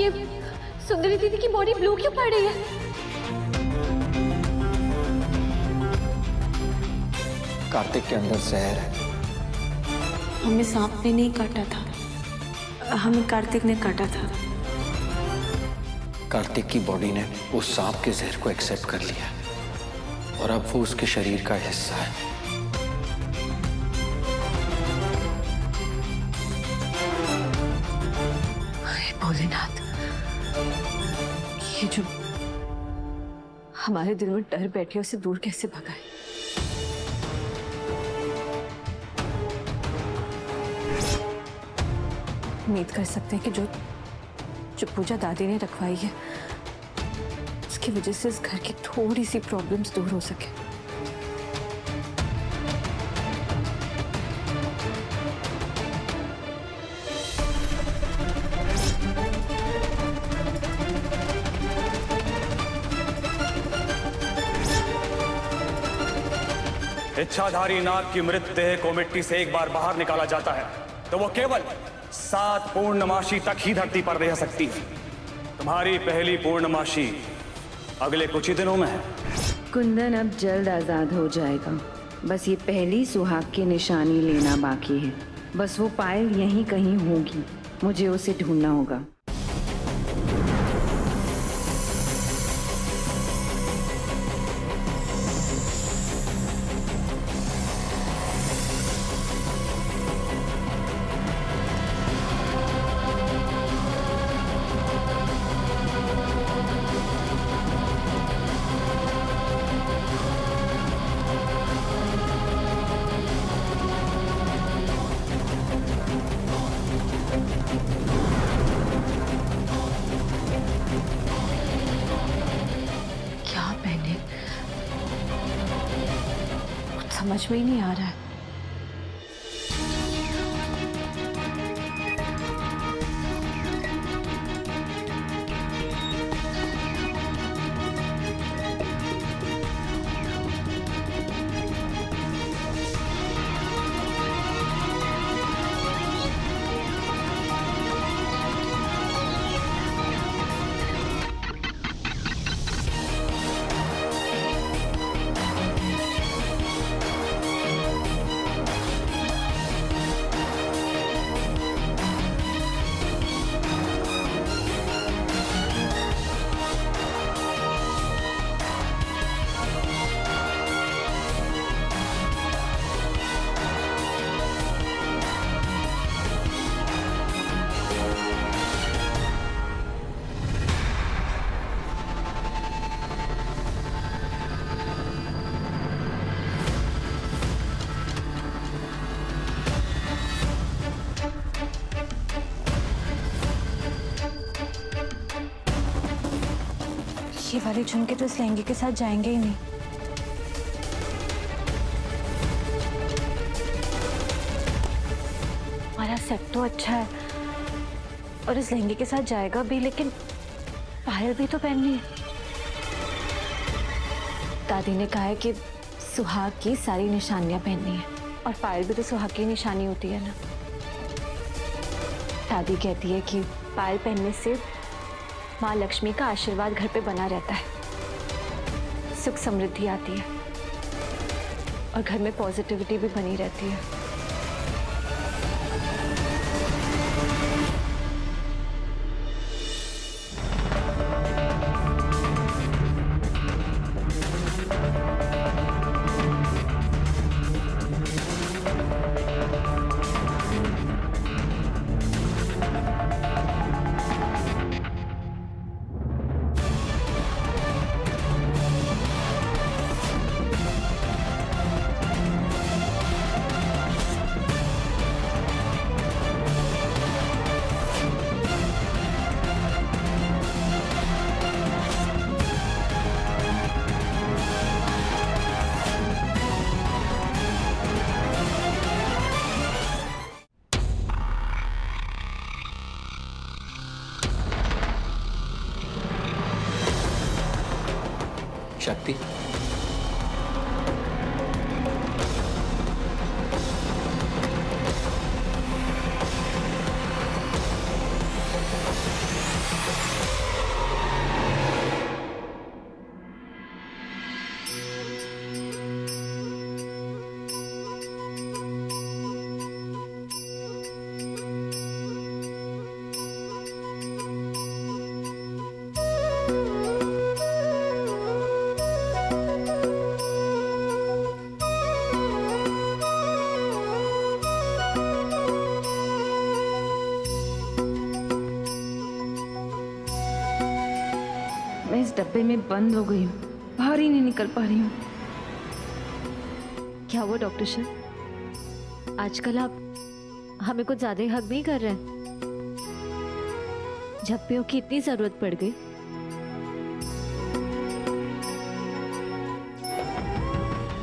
ये सुंदरी दीदी की बॉडी ब्लू क्यों पड़ रही है? कार्तिक के अंदर जहर है। हमें सांप ने नहीं काटा था, हमें कार्तिक ने काटा था। कार्तिक की बॉडी ने उस सांप के जहर को एक्सेप्ट कर लिया और अब वो उसके शरीर का हिस्सा है। भोलेनाथ, ये जो हमारे दिल में डर बैठे उसे दूर कैसे भगाए? उम्मीद कर सकते हैं कि जो पूजा दादी ने रखवाई है उसकी वजह से इस घर की थोड़ी सी प्रॉब्लम्स दूर हो सके। इच्छाधारी नाग की मृत देह को मिट्टी से एक बार बाहर निकाला जाता है तो वो केवल 7 पूर्णमासी तक ही धरती पर रह सकती है। तुम्हारी पहली पूर्णमासी अगले कुछ ही दिनों में है। कुंदन अब जल्द आजाद हो जाएगा। बस ये पहली सुहाग की निशानी लेना बाकी है। बस वो पायल यहीं कहीं होगी, मुझे उसे ढूंढना होगा। समझ में ही नहीं आ रहा है। ये वाले झुमके तो इस लहंगे के साथ जाएंगे ही नहीं। हमारा सेट तो अच्छा है और इस लहंगे के साथ जाएगा भी, लेकिन पायल भी तो पहननी है। दादी ने कहा है कि सुहाग की सारी निशानियां पहननी है और पायल भी तो सुहाग की निशानी होती है ना। दादी कहती है कि पायल पहनने से माँ लक्ष्मी का आशीर्वाद घर पे बना रहता है, सुख समृद्धि आती है और घर में पॉजिटिविटी भी बनी रहती है। शक्ति, इस डब्बे में बंद हो गई हूँ, बाहर ही नहीं निकल पा रही हूँ। क्या हुआ डॉक्टर शिव? आजकल आप हमें कुछ ज्यादा ही हक नहीं कर रहे हैं। झप्पियों की इतनी जरूरत पड़ गई।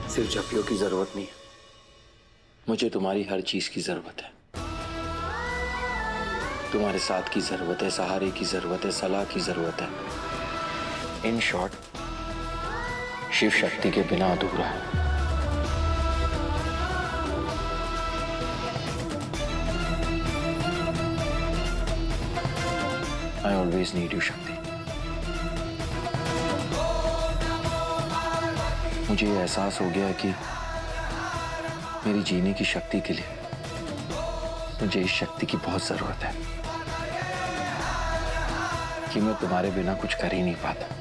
सिर्फ झप्पियों की जरूरत नहीं है, मुझे तुम्हारी हर चीज की जरूरत है। तुम्हारे साथ की जरूरत है, सहारे की जरूरत है, सलाह की जरूरत है। इन शॉर्ट, शिव शक्ति के बिना अधूरा है। I always need you, शक्ति। मुझे ये एहसास हो गया है कि मेरी जीने की शक्ति के लिए मुझे इस शक्ति की बहुत जरूरत है, कि मैं तुम्हारे बिना कुछ कर ही नहीं पाता।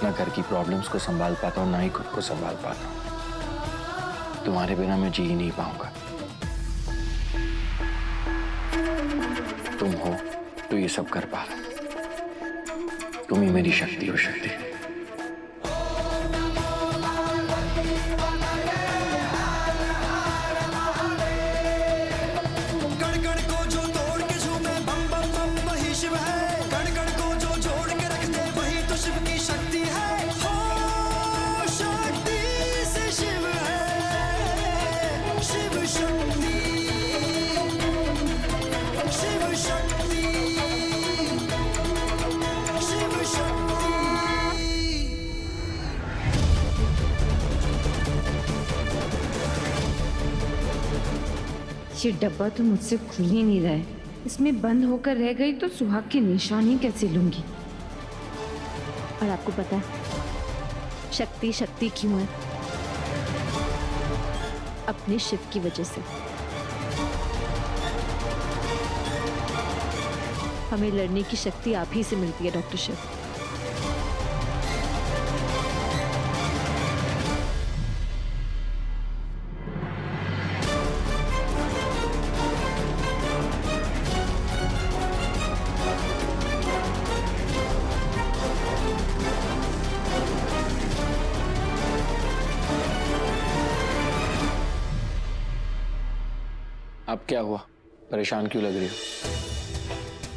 ना घर की प्रॉब्लम्स को संभाल पाता हूँ, ना ही खुद को संभाल पाता हूँ। तुम्हारे बिना मैं जी ही नहीं पाऊंगा। तुम हो तो ये सब कर पा रहा। तुम ही मेरी शक्ति हो, शक्ति। ये डब्बा तो मुझसे खुल ही नहीं रहा है। इसमें बंद होकर रह गई तो सुहाग की निशानी कैसे लूंगी? और आपको पता है शक्ति शक्ति क्यों है? अपने शिव की वजह से। हमें लड़ने की शक्ति आप ही से मिलती है डॉक्टर शिव। अब क्या हुआ? परेशान क्यों लग रही हो?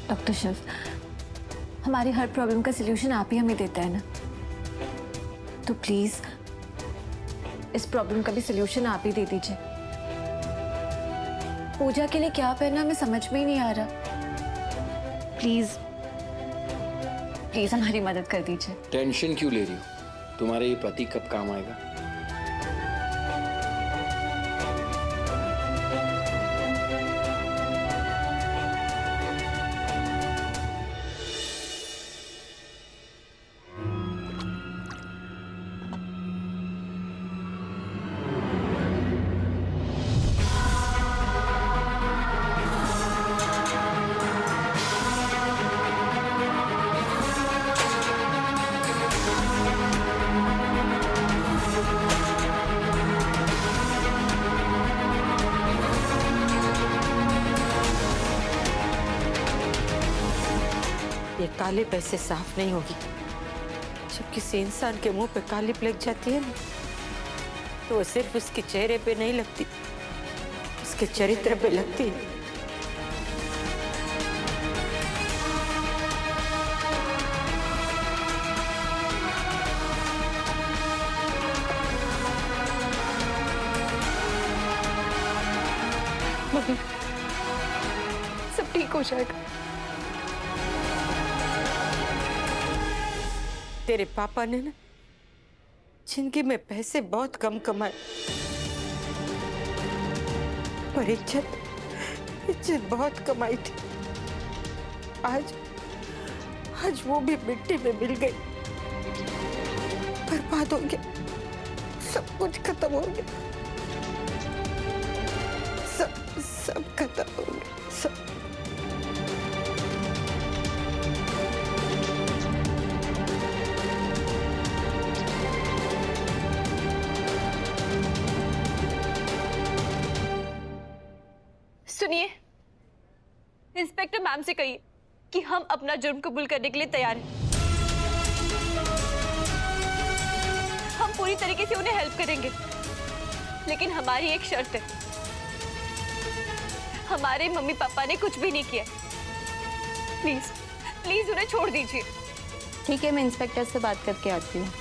डॉक्टर शिव, हमारी हर प्रॉब्लम का सलूशन आप ही हमें देता है ना, तो प्लीज इस प्रॉब्लम का भी सलूशन आप ही दे दीजिए। पूजा के लिए क्या पहनना हमें समझ में ही नहीं आ रहा। प्लीज प्लीज हमारी मदद कर दीजिए। टेंशन क्यों ले रही हो? तुम्हारे ये पति कब काम आएगा? ये काले पैसे साफ नहीं होगी। जब किसी इंसान के मुंह पे काली लग जाती है ना, तो वो सिर्फ उसके चेहरे पे नहीं लगती, उसके चरित्र पे लगती है। मम्मी, सब ठीक हो जाएगा। तेरे पापा ने ना जिंदगी में पैसे बहुत कम कमाए, पर इज्जत बहुत कमाई थी। आज वो भी मिट्टी में मिल गई, बर्बाद हो गया, सब कुछ खत्म हो गया, सब खत्म हो गया, सब। सुनिए, इंस्पेक्टर मैम से कहिए कि हम अपना जुर्म कबूल करने के लिए तैयार हैं। पूरी तरीके से उन्हें हेल्प करेंगे, लेकिन हमारी एक शर्त है। हमारे मम्मी पापा ने कुछ भी नहीं किया। प्लीज प्लीज उन्हें छोड़ दीजिए। ठीक है, मैं इंस्पेक्टर से बात करके आती हूँ।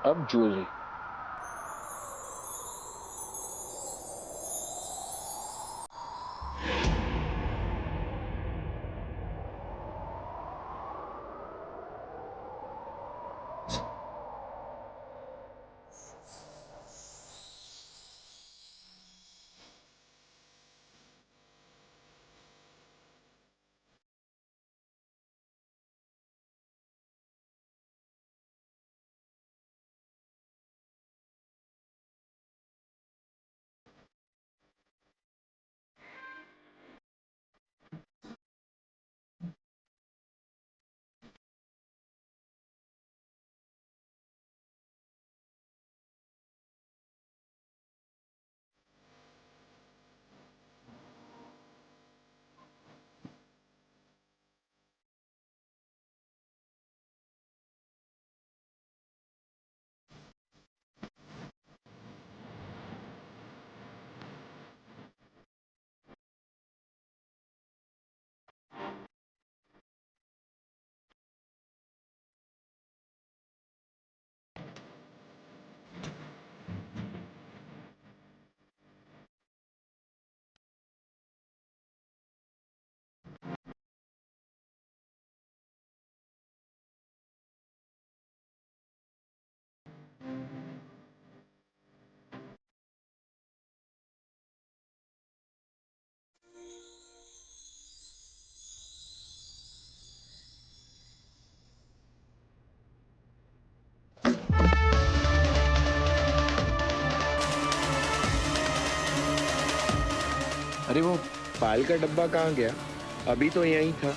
अब ज्वेलरी। अरे वो पायल का डब्बा कहाँ गया? अभी तो यहीं था।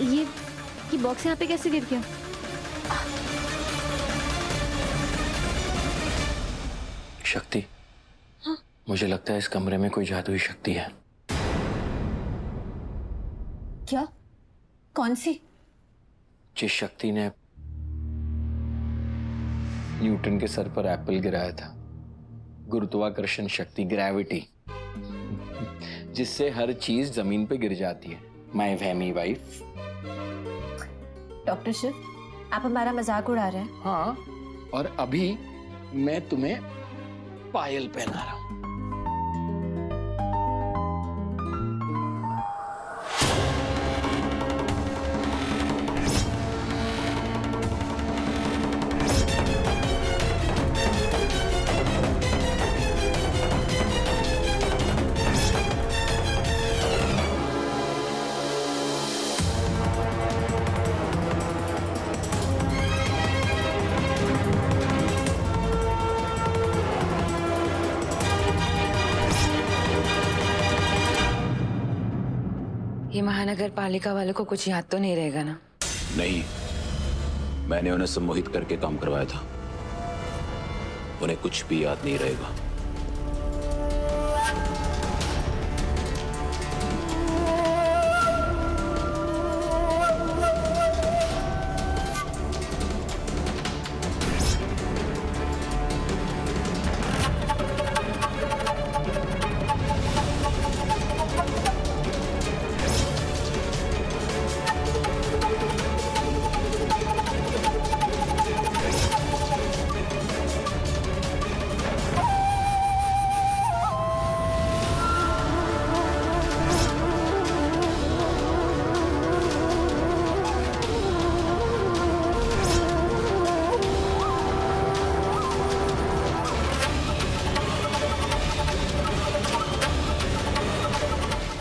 ये बॉक्स यहाँ पे कैसे गिर गया? शक्ति। हाँ? मुझे लगता है इस कमरे में कोई जादुई शक्ति है। क्या? कौन सी? जिस शक्ति ने न्यूटन के सर पर एप्पल गिराया था, गुरुत्वाकर्षण शक्ति, ग्रेविटी, जिससे हर चीज जमीन पे गिर जाती है। माय वहमी वाइफ। डॉक्टर शिव, आप हमारा मजाक उड़ा रहे हैं। हाँ, और अभी मैं तुम्हें पायल पहना रहा हूं। ये महानगर पालिका वालों को कुछ याद तो नहीं रहेगा ना? नहीं, मैंने उन्हें सम्मोहित करके काम करवाया था। उन्हें कुछ भी याद नहीं रहेगा।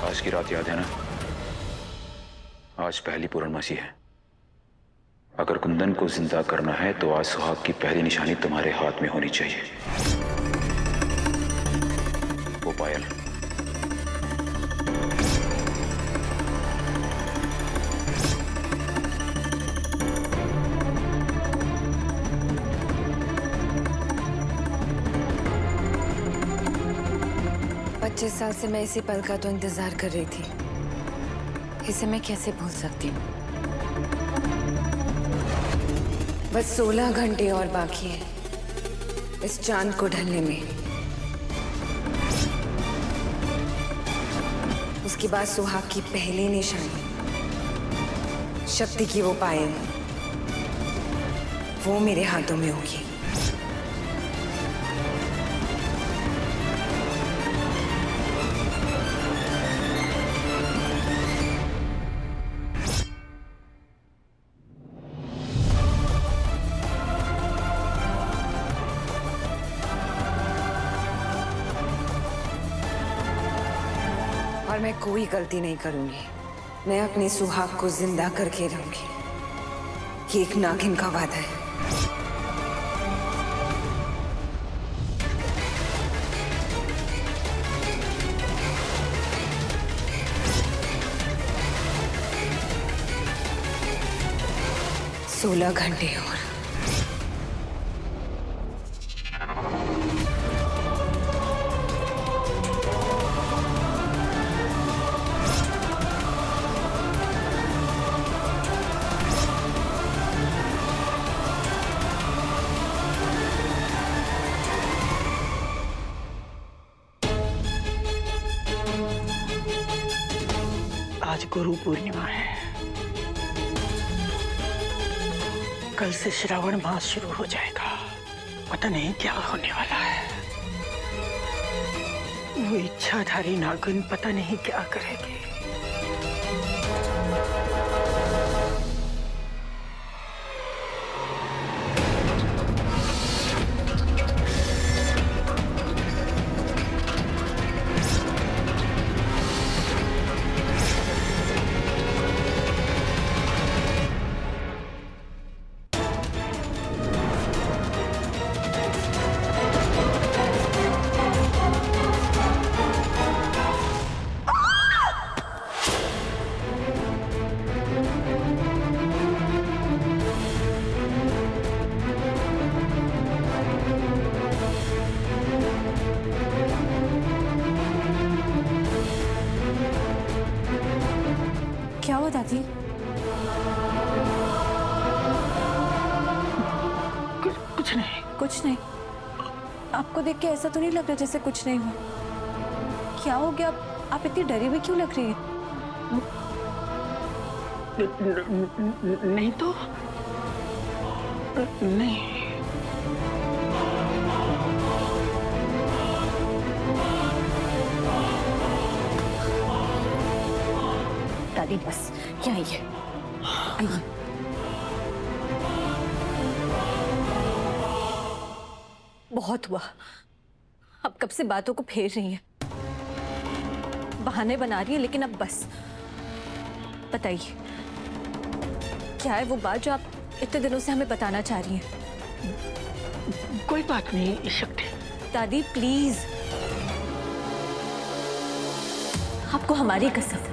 आज की रात याद है ना? आज पहली पूर्णमासी है। अगर कुंदन को जिंदा करना है तो आज सुहाग की पहली निशानी तुम्हारे हाथ में होनी चाहिए। वो पायल। पच्चीस साल से मैं इसी पल का तो इंतजार कर रही थी। इसे मैं कैसे भूल सकती हूँ? बस 16 घंटे और बाकी है इस चांद को ढलने में। उसके बाद सुहाग की पहली निशानी, शक्ति की वो पायल, वो मेरे हाथों में होगी। और मैं कोई गलती नहीं करूंगी। मैं अपने सुहाग को जिंदा करके रहूंगी। ये एक नागिन का वादा है। सोलह घंटे और। आज गुरु पूर्णिमा है। कल से श्रावण मास शुरू हो जाएगा। पता नहीं क्या होने वाला है। वो इच्छाधारी नागिन पता नहीं क्या करेगी। क्या हुआ दादी? कुछ नहीं। कुछ नहीं? आपको देख के ऐसा तो नहीं लग रहा जैसे कुछ नहीं हुआ। क्या हो गया? आप इतनी डरी हुई क्यों लग रही है? नहीं तो नहीं। दादी बस क्या आइए, आइए। बहुत हुआ। अब कब से बातों को फेर रही हैं, बहाने बना रही है, लेकिन अब बस। बताइए क्या है वो बात जो आप इतने दिनों से हमें बताना चाह रही हैं? कोई बात नहीं शक्ति। दादी प्लीज, आपको हमारी कसम।